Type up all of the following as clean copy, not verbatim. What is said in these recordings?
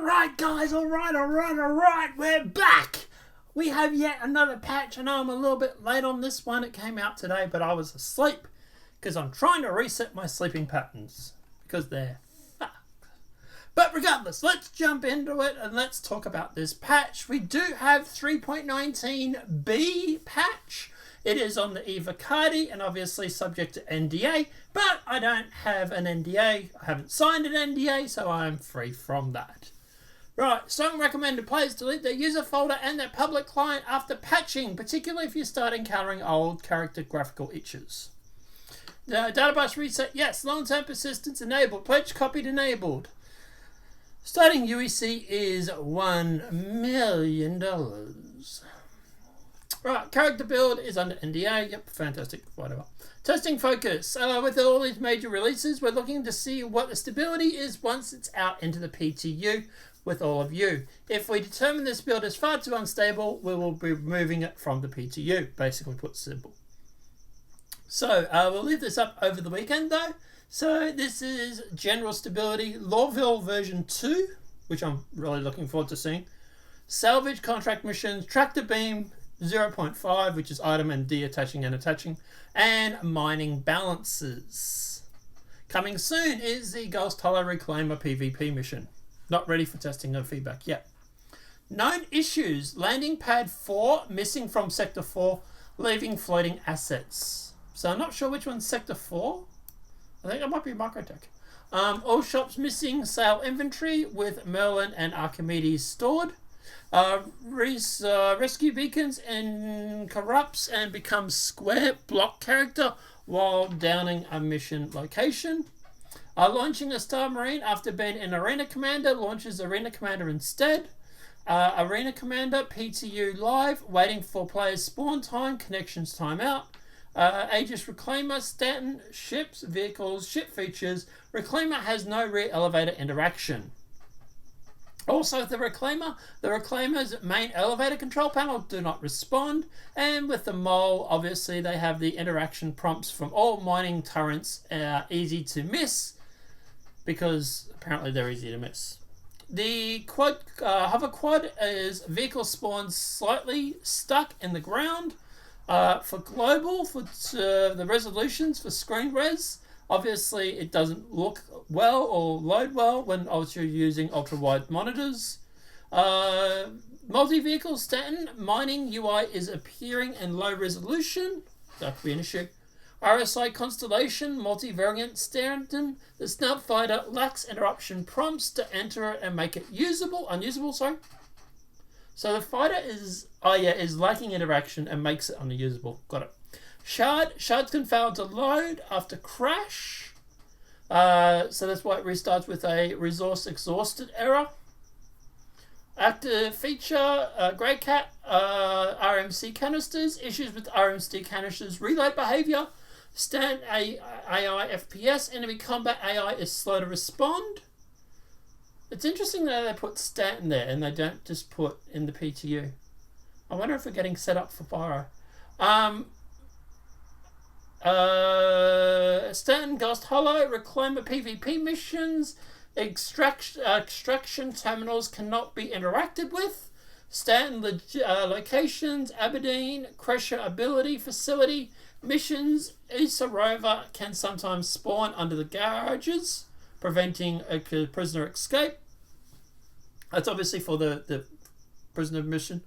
Alright guys, alright, we're back! We have yet another patch. I know I'm a little bit late on this one. It came out today, but I was asleep because I'm trying to reset my sleeping patterns because they're fucked. But regardless, let's jump into it and let's talk about this patch. We do have 3.19.0b patch. It is on the Evocati and obviously subject to NDA, but I don't have an NDA. I haven't signed an NDA, so I'm free from that. Right, some recommended players delete their user folder and their public client after patching, particularly if you start encountering old character graphical itches. The database reset, yes. Long-term persistence enabled. Pledge copied enabled. Starting UEC is $1 million. Right, character build is under NDA. Yep, fantastic, whatever. Testing focus. With all these major releases, we're looking to see what the stability is once it's out into the PTU with all of you. If we determine this build is far too unstable, we will be removing it from the PTU, basically put simple. So, we'll leave this up over the weekend though. So, this is General Stability, Lawville version 2, which I'm really looking forward to seeing. Salvage contract missions, Tractor Beam, 0.5, which is item and de-attaching and attaching, and mining balances. Coming soon is the Ghost Hollow Reclaimer PvP mission. Not ready for testing or feedback yet. Known issues. Landing pad 4 missing from sector 4, leaving floating assets. So I'm not sure which one's sector 4. I think it might be Microtech. All shops missing sale inventory with Merlin and Archimedes stored. Rescue beacons and corrupts and becomes square block character while downing a mission location. Launching a Star Marine after being an Arena Commander, launches Arena Commander instead. Arena Commander, PTU live, waiting for players' spawn time, connections timeout. Aegis Reclaimer, Stanton, ships, vehicles, ship features. Reclaimer has no rear elevator interaction. Also, the Reclaimer's main elevator control panel do not respond. And with the Mole, obviously, they have the interaction prompts from all mining turrets easy to miss, because apparently they're easy to miss. The quad, hover quad is vehicle spawns slightly stuck in the ground. For global, for the resolutions for screen res, obviously it doesn't look well or load well when you're using ultra-wide monitors. Multi-vehicle Stanton mining UI is appearing in low resolution. That could be an issue. RSI Constellation multi-variant Stanton. The Snub Fighter lacks interruption prompts to enter it and make it unusable. So the fighter is lacking interaction and makes it unusable. Got it. Shards can fail to load after crash. So that's why it restarts with a resource exhausted error. Active feature, Grey Cat, RMC canisters. Issues with RMC canisters reload behavior. Stand AI FPS. Enemy combat AI is slow to respond. It's interesting that they put stat in there and they don't just put in the PTU. I wonder if we're getting set up for Pyro. Stanton Ghost Hollow, Reclaimer PvP missions, extraction terminals cannot be interacted with. Stanton locations, Aberdeen, Crusher ability facility, missions, Issa Rover can sometimes spawn under the garages, preventing a prisoner escape. That's obviously for the prisoner mission.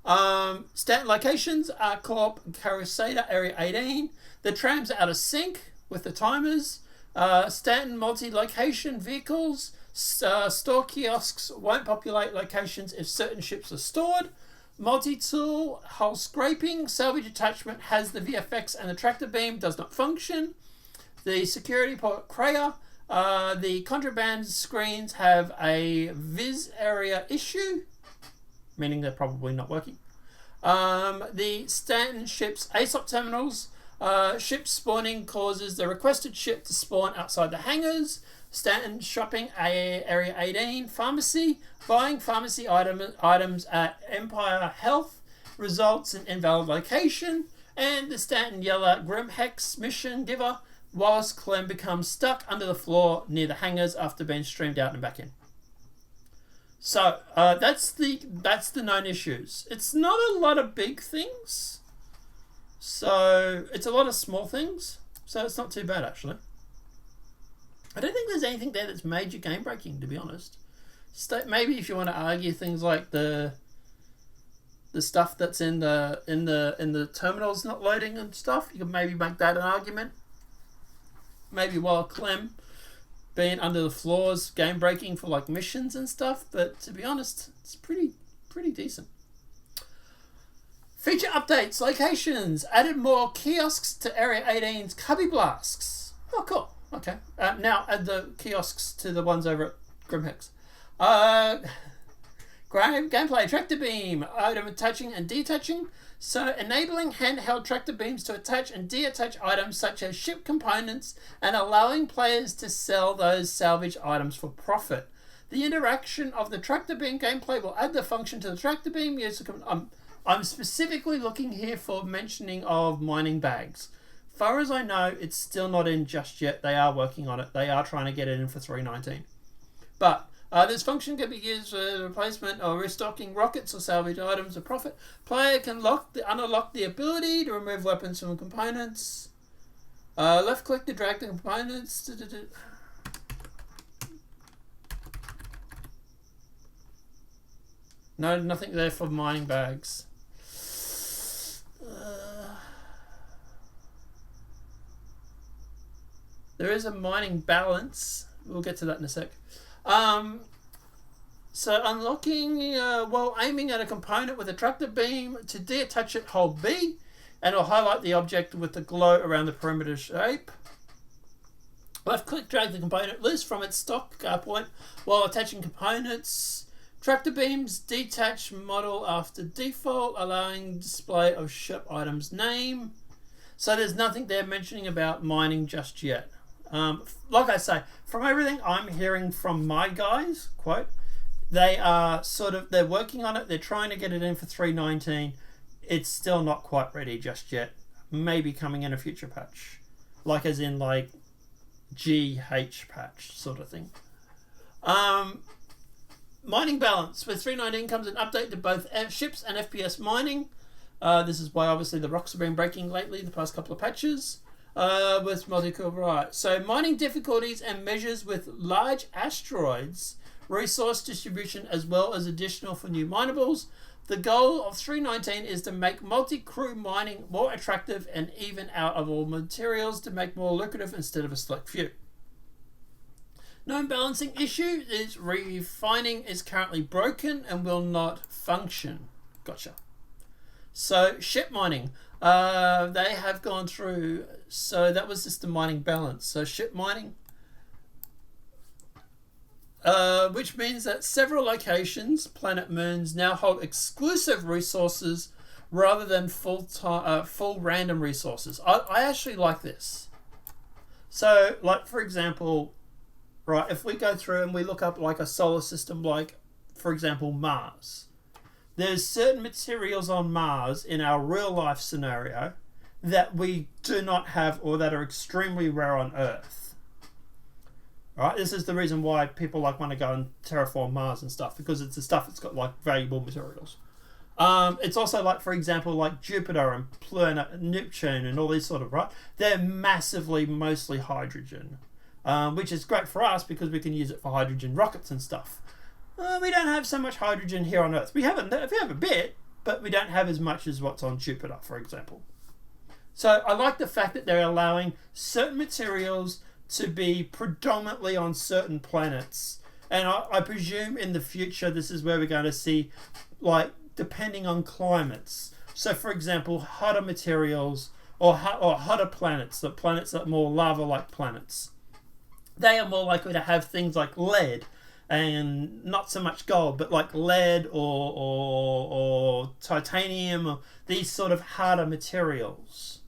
Stanton locations are Co-op Carusader Area 18. The trams are out of sync with the timers. Stanton multi-location vehicles. Store kiosks won't populate locations if certain ships are stored. Multi-tool, hull scraping. Salvage attachment has the VFX and the tractor beam does not function. The security port Craya. The contraband screens have a Viz area issue, meaning they're probably not working. The Stanton ships ASOP terminals. Ship spawning causes the requested ship to spawn outside the hangars. Stanton shopping area 18 pharmacy. Buying pharmacy items at Empire Health results in invalid location. And the Stanton Yeller Grim Hex mission giver. Wallace Clem becomes stuck under the floor near the hangars after being streamed out and back in. So that's the known issues. It's not a lot of big things, so it's a lot of small things. So it's not too bad actually. I don't think there's anything there that's major game breaking, to be honest. Maybe if you want to argue things like the stuff that's in the terminals not loading and stuff, you could maybe make that an argument. Maybe while Clem being under the floors, game breaking for like missions and stuff, but to be honest, it's pretty decent. Feature updates, locations, added more kiosks to Area 18's Cubby Blasks. Oh, cool. Okay. Now add the kiosks to the ones over at Grimhex. Gameplay, tractor beam, item attaching and detaching. So enabling handheld tractor beams to attach and deattach items such as ship components and allowing players to sell those salvage items for profit. The interaction of the tractor beam gameplay will add the function to the tractor beam. I'm specifically looking here for mentioning of mining bags. Far as I know, it's still not in just yet. They are working on it. They are trying to get it in for 3.19. But this function can be used for replacement or restocking rockets or salvage items for profit. Player can unlock the ability to remove weapons from components. Left click to drag the components. No, nothing there for mining bags. There is a mining balance. We'll get to that in a sec. So unlocking while aiming at a component with a tractor beam, to deattach it, hold B, and it'll highlight the object with the glow around the perimeter shape. Left click, drag the component loose from its stock point while attaching components. Tractor beams detach model after default, allowing display of ship item's name. So there's nothing there mentioning about mining just yet. Like I say, from everything I'm hearing from my guys, quote, they're working on it. They're trying to get it in for 3.19. It's still not quite ready just yet. Maybe coming in a future patch, like as in like GH patch sort of thing. Mining balance with 3.19 comes an update to both ships and FPS mining. This is why obviously the rocks have been breaking lately, the past couple of patches. With multi-core, right. So mining difficulties and measures with large asteroids, resource distribution as well as additional for new minables. The goal of 3.19 is to make multi-crew mining more attractive and even out of all materials to make more lucrative instead of a select few. Known balancing issue is refining is currently broken and will not function. Gotcha. So ship mining. They have gone through, so that was just the mining balance. So ship mining, which means that several locations, planet moons, now hold exclusive resources rather than full random resources. I actually like this. So, like for example, right, if we go through and we look up like a solar system, like for example Mars. There's certain materials on Mars in our real life scenario that we do not have or that are extremely rare on Earth. Right? This is the reason why people like want to go and terraform Mars and stuff, because it's the stuff that's got like valuable materials. It's also like, for example, like Jupiter and Neptune and all these sort of, right? They're massively mostly hydrogen, which is great for us because we can use it for hydrogen rockets and stuff. We don't have so much hydrogen here on Earth. We have a bit, but we don't have as much as what's on Jupiter, for example. So I like the fact that they're allowing certain materials to be predominantly on certain planets. And I presume in the future this is where we're going to see, like, depending on climates. So, for example, hotter materials or hotter planets, the planets that are more lava-like planets, they are more likely to have things like lead, and not so much gold, but like lead or titanium, or these sort of harder materials.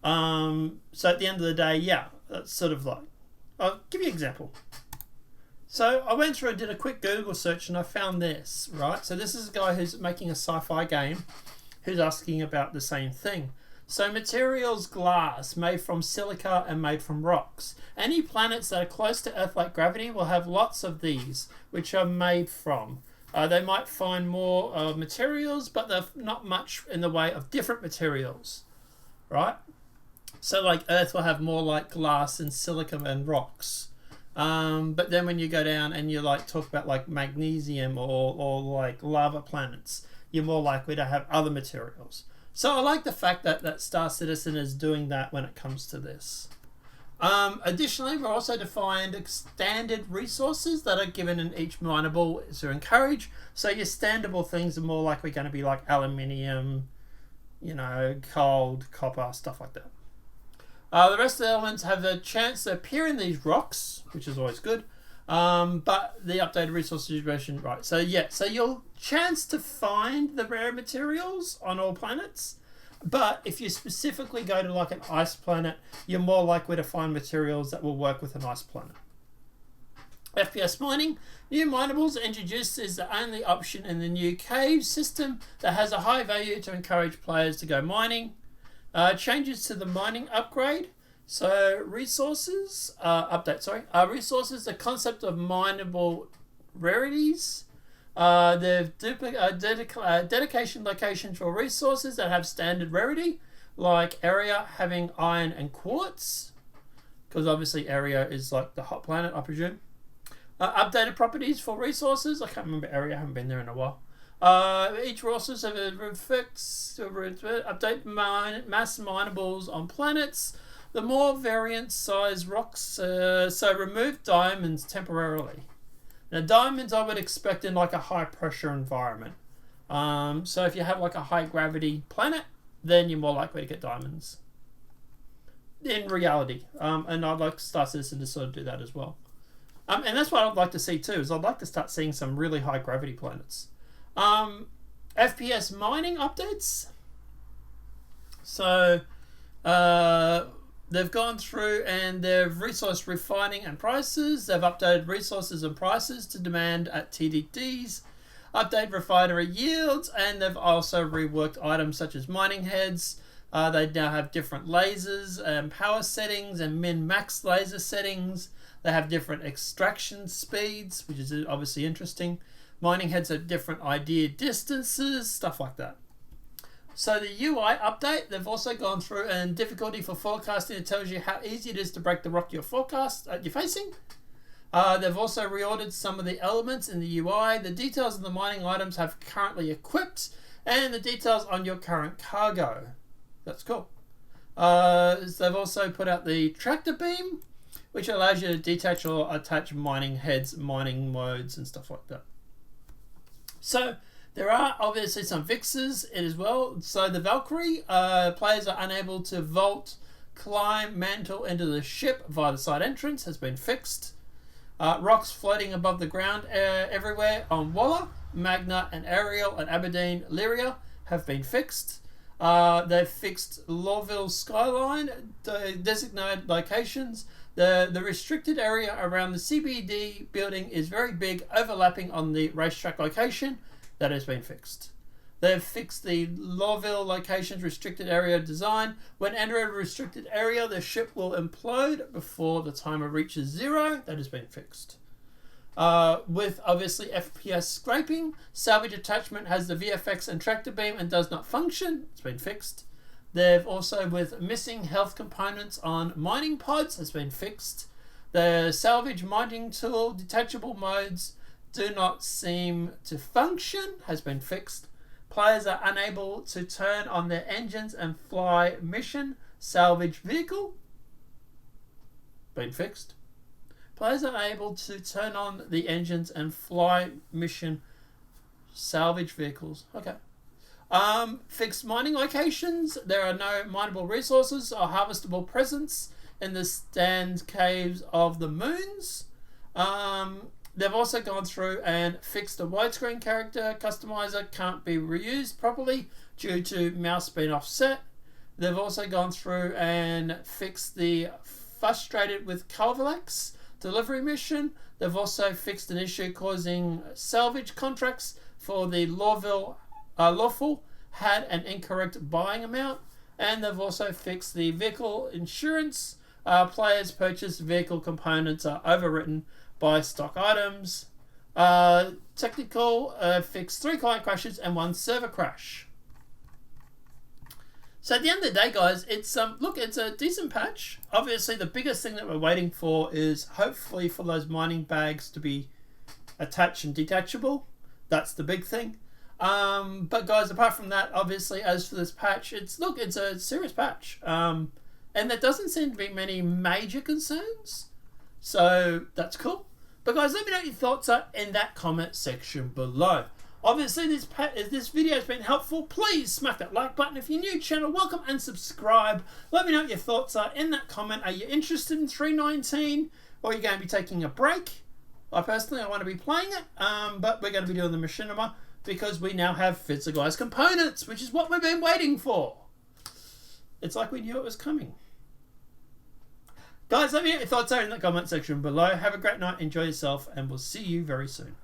So at the end of the day, yeah, that's sort of like, I'll give you an example. So I went through and did a quick Google search and I found this, right? So this is a guy who's making a sci-fi game who's asking about the same thing. So materials glass, made from silica and made from rocks. Any planets that are close to Earth-like gravity will have lots of these, which are made from. They might find more materials, but they're not much in the way of different materials, right? So like Earth will have more like glass and silica and rocks. But then when you go down and you like talk about like magnesium or like lava planets, you're more likely to have other materials. So I like the fact that Star Citizen is doing that when it comes to this. Additionally, we're also defined standard resources that are given in each mineable to encourage. So your standable things are more likely going to be like aluminium, gold, copper, stuff like that. The rest of the elements have a chance to appear in these rocks, which is always good. But the updated resource distribution, right? So you'll chance to find the rare materials on all planets, but if you specifically go to like an ice planet, you're more likely to find materials that will work with an ice planet. FPS mining. New minables introduced is the only option in the new cave system that has a high value to encourage players to go mining. Changes to the mining upgrade. So resources, resources, the concept of mineable rarities. They've dedication locations for resources that have standard rarity, like area having iron and quartz, because obviously area is like the hot planet, I presume. Updated properties for resources. I can't remember area, I haven't been there in a while. Each resource have a fix to update mass minables on planets. The more variant size rocks, so remove diamonds temporarily. Now diamonds I would expect in like a high pressure environment. So if you have like a high gravity planet, then you're more likely to get diamonds. In reality. And I'd like Star Citizen to sort of do that as well. And that's what I'd like to see too, is I'd like to start seeing some really high gravity planets. FPS mining updates. So they've gone through and they've resource refining and prices. They've updated resources and prices to demand at TDDs. Update refinery yields, and they've also reworked items such as mining heads. They now have different lasers and power settings and min-max laser settings. They have different extraction speeds, which is obviously interesting. Mining heads have different idea distances, stuff like that. So the UI update, they've also gone through, and difficulty for forecasting, it tells you how easy it is to break the rock you're facing. They've also reordered some of the elements in the UI. The details of the mining items have currently equipped, and the details on your current cargo. That's cool. They've also put out the tractor beam, which allows you to detach or attach mining heads, mining modes, and stuff like that. So there are obviously some fixes as well. So the Valkyrie, players are unable to vault, climb, mantle into the ship via the side entrance, has been fixed. Rocks floating above the ground everywhere on Walla, Magna, and Ariel, and Aberdeen, Lyria have been fixed. They've fixed Lawville skyline, designated locations. The restricted area around the CBD building is very big, overlapping on the racetrack location. That has been fixed. They've fixed the Lawville location's restricted area design. When entering a restricted area, the ship will implode before the timer reaches 0. That has been fixed. With obviously FPS scraping, salvage attachment has the VFX and tractor beam and does not function. It's been fixed. They've also, with missing health components on mining pods, has been fixed. The salvage mining tool detachable modes do not seem to function, has been fixed. Players are unable to turn on their engines and fly mission salvage vehicle, been fixed. Players are able to turn on the engines and fly mission salvage vehicles. Okay. Fixed mining locations. There are no mineable resources or harvestable presents in the stand caves of the moons. They've also gone through and fixed the widescreen character customizer can't be reused properly due to mouse being offset. They've also gone through and fixed the frustrated with Calvalex delivery mission. They've also fixed an issue causing salvage contracts for the Lawful had an incorrect buying amount. And they've also fixed the vehicle insurance. Players purchase vehicle components are overwritten by stock items. Technical fixed 3 client crashes and 1 server crash. So at the end of the day, guys, it's it's a decent patch. Obviously, the biggest thing that we're waiting for is hopefully for those mining bags to be attached and detachable. That's the big thing. But guys, apart from that, obviously, as for this patch, it's a serious patch. And there doesn't seem to be many major concerns. So that's cool. But guys, let me know what your thoughts are in that comment section below. Obviously, if this video has been helpful, please smack that like button. If you're new to the channel, welcome and subscribe. Let me know what your thoughts are in that comment. Are you interested in 3.19, or are you going to be taking a break? I personally want to be playing it, but we're going to be doing the machinima because we now have physicalized components, which is what we've been waiting for. It's like we knew it was coming. Guys, let me know what your thoughts are in the comment section below. Have a great night, enjoy yourself, and we'll see you very soon.